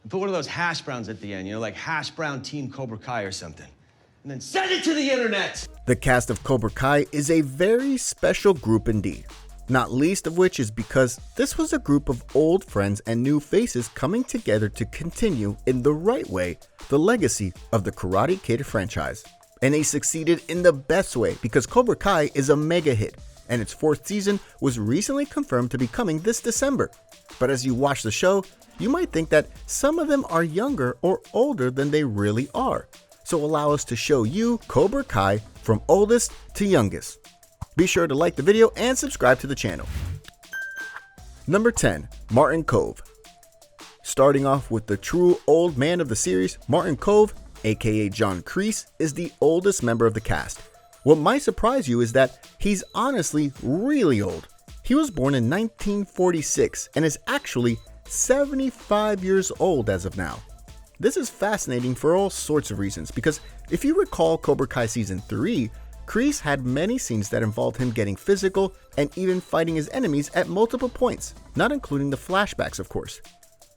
and put one of those hash browns at the end, you know, like Hash Brown Team Cobra Kai or something. And then send it to the internet! The cast of Cobra Kai is a very special group indeed. Not least of which is because this was a group of old friends and new faces coming together to continue, in the right way, the legacy of the Karate Kid franchise. And they succeeded in the best way because Cobra Kai is a mega hit, and its 4th season was recently confirmed to be coming this December. But as you watch the show, you might think that some of them are younger or older than they really are. So allow us to show you Cobra Kai from oldest to youngest. Be sure to like the video and subscribe to the channel. Number 10. Martin Kove. Starting off with the true old man of the series, Martin Kove, aka John Kreese, is the oldest member of the cast. What might surprise you is that he's honestly really old. He was born in 1946 and is actually 75 years old as of now. This is fascinating for all sorts of reasons because if you recall Cobra Kai Season 3, Kreese had many scenes that involved him getting physical and even fighting his enemies at multiple points, not including the flashbacks of course.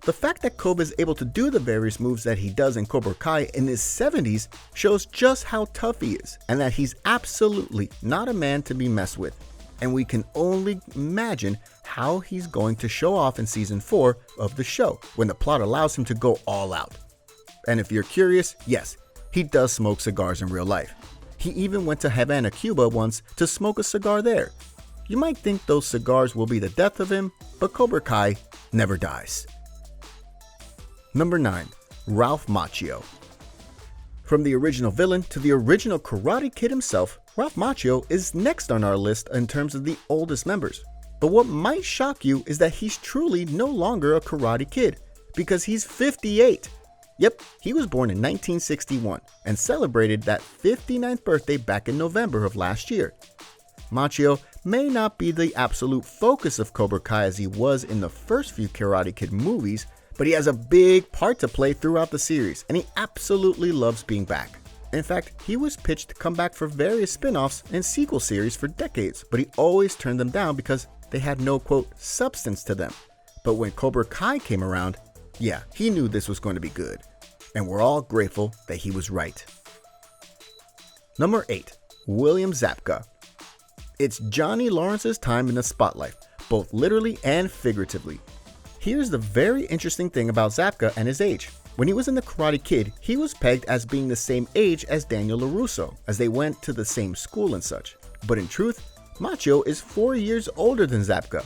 The fact that Kove is able to do the various moves that he does in Cobra Kai in his 70s shows just how tough he is and that he's absolutely not a man to be messed with. And we can only imagine how he's going to show off in Season 4 of the show when the plot allows him to go all out. And if you're curious, yes, he does smoke cigars in real life. He even went to Havana, Cuba once to smoke a cigar there. You might think those cigars will be the death of him, but Cobra Kai never dies. Number 9. Ralph Macchio. From the original villain to the original Karate Kid himself, Ralph Macchio is next on our list in terms of the oldest members. But what might shock you is that he's truly no longer a Karate Kid, because he's 58. Yep, he was born in 1961 and celebrated that 59th birthday back in November of last year. Macchio may not be the absolute focus of Cobra Kai as he was in the first few Karate Kid movies, but he has a big part to play throughout the series, and he absolutely loves being back. In fact, he was pitched to come back for various spin-offs and sequel series for decades, but he always turned them down because they had no, quote, substance to them. But when Cobra Kai came around, yeah, he knew this was going to be good. And we're all grateful that he was right. Number 8. William Zabka. It's Johnny Lawrence's time in the spotlight, both literally and figuratively. Here's the very interesting thing about Zabka and his age. When he was in The Karate Kid, he was pegged as being the same age as Daniel LaRusso, as they went to the same school and such. But in truth, Macchio is 4 years older than Zabka.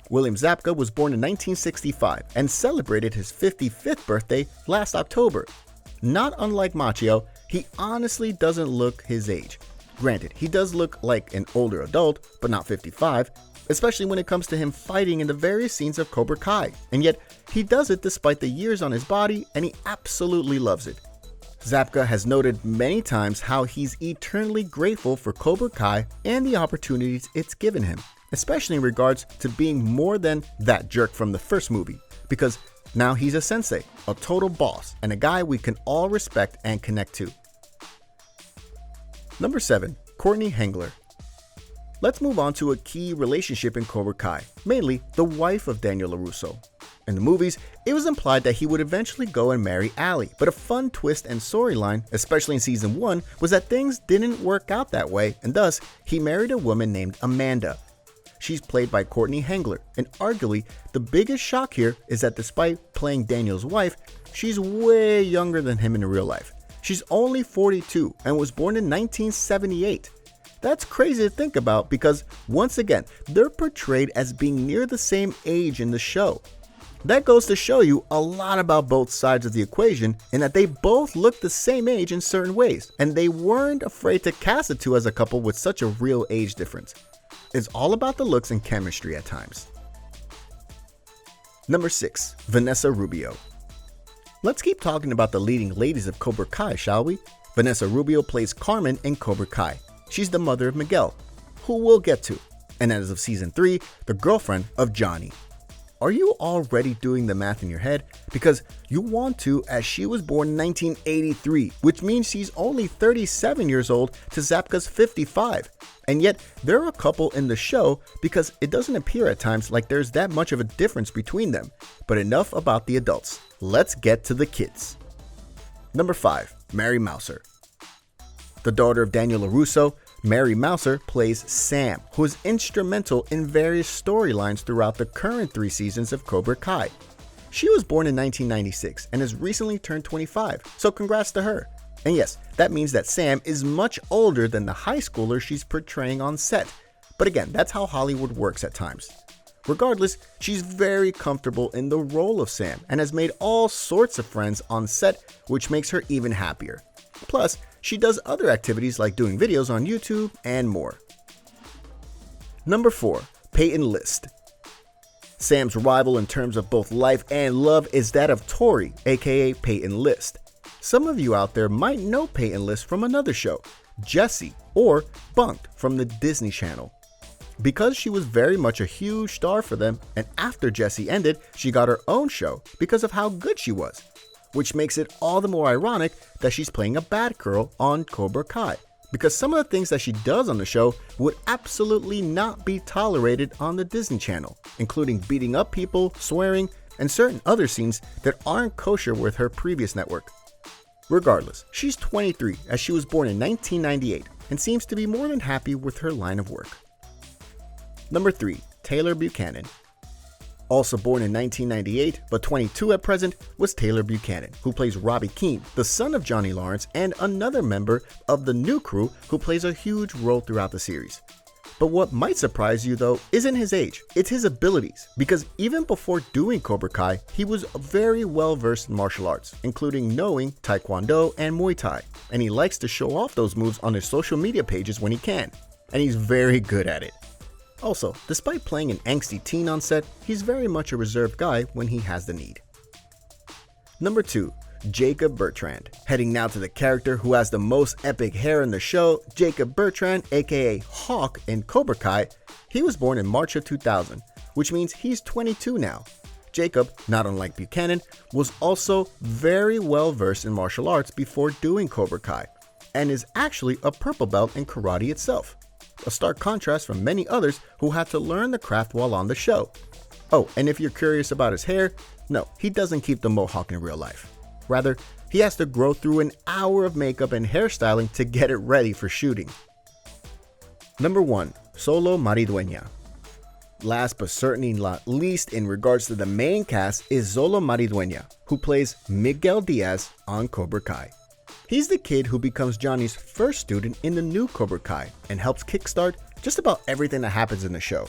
William Zabka was born in 1965 and celebrated his 55th birthday last October. Not unlike Macchio, he honestly doesn't look his age. Granted, he does look like an older adult, but not 55, especially when it comes to him fighting in the various scenes of Cobra Kai, and yet he does it despite the years on his body, and he absolutely loves it. Zabka has noted many times how he's eternally grateful for Cobra Kai and the opportunities it's given him, especially in regards to being more than that jerk from the first movie, because now he's a sensei, a total boss, and a guy we can all respect and connect to. Number 7. Courtney Hengler. Let's move on to a key relationship in Cobra Kai, mainly the wife of Daniel LaRusso. In the movies, it was implied that he would eventually go and marry Allie, but a fun twist and storyline, especially in Season 1, was that things didn't work out that way, and thus, he married a woman named Amanda. She's played by Courtney Hengler, and arguably, the biggest shock here is that despite playing Daniel's wife, she's way younger than him in real life. She's only 42 and was born in 1978. That's crazy to think about because, once again, they're portrayed as being near the same age in the show. That goes to show you a lot about both sides of the equation in that they both look the same age in certain ways, and they weren't afraid to cast the two as a couple with such a real age difference. It's all about the looks and chemistry at times. Number 6. Vanessa Rubio. Let's keep talking about the leading ladies of Cobra Kai, shall we? Vanessa Rubio plays Carmen in Cobra Kai. She's the mother of Miguel, who we'll get to, and as of Season 3, the girlfriend of Johnny. are you already doing the math in your head? Because you want to, as she was born in 1983, which means she's only 37 years old to Zapka's 55. And yet, they're a couple in the show because it doesn't appear at times like there's that much of a difference between them. But enough about the adults. Let's get to the kids. Number 5. Mary Mouser. The daughter of Daniel LaRusso, Mary Mouser plays Sam, who is instrumental in various storylines throughout the current 3 seasons of Cobra Kai. She was born in 1996 and has recently turned 25, so congrats to her. And yes, that means that Sam is much older than the high schooler she's portraying on set. But again, that's how Hollywood works at times. Regardless, she's very comfortable in the role of Sam and has made all sorts of friends on set, which makes her even happier. Plus, she does other activities like doing videos on YouTube and more. Number 4. Peyton List. Sam's rival in terms of both life and love is that of Tori, aka Peyton List. Some of you out there might know Peyton List from another show, Jessie, or Bunked from the Disney Channel. Because she was very much a huge star for them, and after Jessie ended, she got her own show because of how good she was, which makes it all the more ironic that she's playing a bad girl on Cobra Kai, because some of the things that she does on the show would absolutely not be tolerated on the Disney Channel, including beating up people, swearing, and certain other scenes that aren't kosher with her previous network. Regardless, she's 23 as she was born in 1998 and seems to be more than happy with her line of work. Number 3. Taylor Buchanan. Also born in 1998, but 22 at present, was Taylor Buchanan, who plays Robbie Keene, the son of Johnny Lawrence and another member of the new crew who plays a huge role throughout the series. But what might surprise you though isn't his age, it's his abilities, because even before doing Cobra Kai, he was very well versed in martial arts, including knowing Taekwondo and Muay Thai, and he likes to show off those moves on his social media pages when he can, and he's very good at it. Also, despite playing an angsty teen on set, he's very much a reserved guy when he has the need. Number 2. Jacob Bertrand. Heading now to the character who has the most epic hair in the show, Jacob Bertrand, aka Hawk in Cobra Kai. He was born in March of 2000, which means he's 22 now. Jacob, not unlike Buchanan, was also very well versed in martial arts before doing Cobra Kai, and is actually a purple belt in karate itself. A stark contrast from many others who had to learn the craft while on the show. Oh, and if you're curious about his hair, no, he doesn't keep the mohawk in real life. Rather, he has to grow through an hour of makeup and hairstyling to get it ready for shooting. Number 1. Xolo Maridueña. Last but certainly not least in regards to the main cast is Xolo Maridueña, who plays Miguel Diaz on Cobra Kai. He's the kid who becomes Johnny's first student in the new Cobra Kai and helps kickstart just about everything that happens in the show.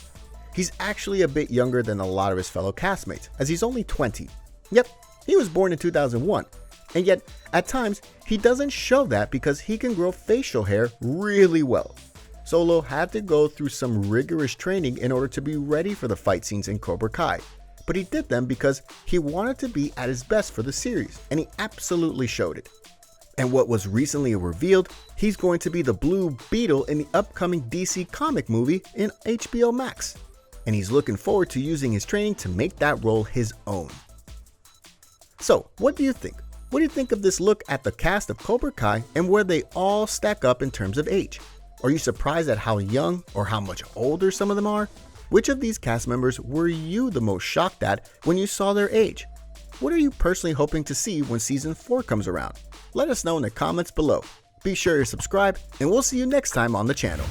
He's actually a bit younger than a lot of his fellow castmates, as he's only 20. Yep, he was born in 2001, and yet at times he doesn't show that because he can grow facial hair really well. Xolo had to go through some rigorous training in order to be ready for the fight scenes in Cobra Kai, but he did them because he wanted to be at his best for the series, and he absolutely showed it. And what was recently revealed, he's going to be the Blue Beetle in the upcoming DC comic movie in HBO Max. And he's looking forward to using his training to make that role his own. So, what do you think? What do you think of this look at the cast of Cobra Kai and where they all stack up in terms of age? Are you surprised at how young or how much older some of them are? Which of these cast members were you the most shocked at when you saw their age? What are you personally hoping to see when season 4 comes around? Let us know in the comments below. Be sure to subscribe, and we'll see you next time on the channel.